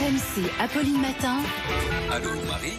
RMC, Apolline Matin. Allô Marie.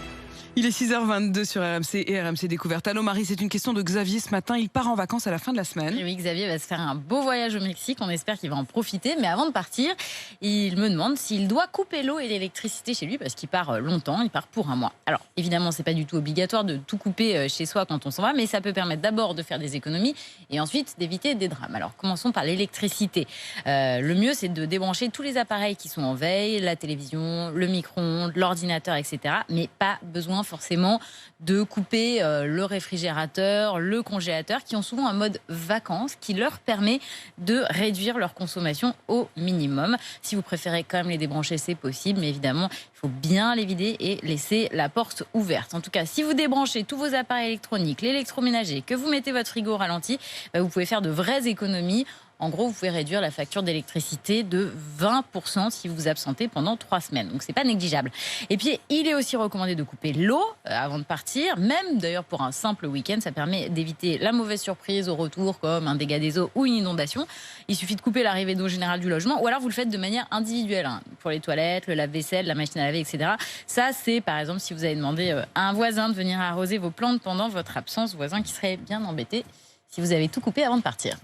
Il est 6h22 sur RMC et RMC Découverte. Allô Marie, c'est une question de Xavier ce matin. Il part en vacances à la fin de la semaine. Oui, Xavier va se faire un beau voyage au Mexique. On espère qu'il va en profiter. Mais avant de partir, il me demande s'il doit couper l'eau et l'électricité chez lui parce qu'il part longtemps. Il part pour un mois. Alors, évidemment, c'est pas du tout obligatoire de tout couper chez soi quand on s'en va, mais ça peut permettre d'abord de faire des économies et ensuite d'éviter des drames. Alors, commençons par l'électricité. Le mieux, c'est de débrancher tous les appareils qui sont en veille, la télévision, le micro-ondes, l'ordinateur, etc. Mais pas besoin forcément de couper le réfrigérateur, le congélateur, qui ont souvent un mode vacances qui leur permet de réduire leur consommation au minimum. Si vous préférez quand même les débrancher, c'est possible, mais évidemment, il faut bien les vider et laisser la porte ouverte. En tout cas, si vous débranchez tous vos appareils électroniques, l'électroménager, que vous mettez votre frigo au ralenti, vous pouvez faire de vraies économies. En gros, vous pouvez réduire la facture d'électricité de 20% si vous vous absentez pendant 3 semaines. Donc, c'est pas négligeable. Et puis, il est aussi recommandé de couper l'eau avant de partir. Même, d'ailleurs, pour un simple week-end, ça permet d'éviter la mauvaise surprise au retour, comme un dégât des eaux ou une inondation. Il suffit de couper l'arrivée d'eau générale du logement, ou alors vous le faites de manière individuelle, pour les toilettes, le lave-vaisselle, la machine à laver, etc. Ça, c'est, par exemple, si vous avez demandé à un voisin de venir arroser vos plantes pendant votre absence, voisin qui serait bien embêté si vous avez tout coupé avant de partir.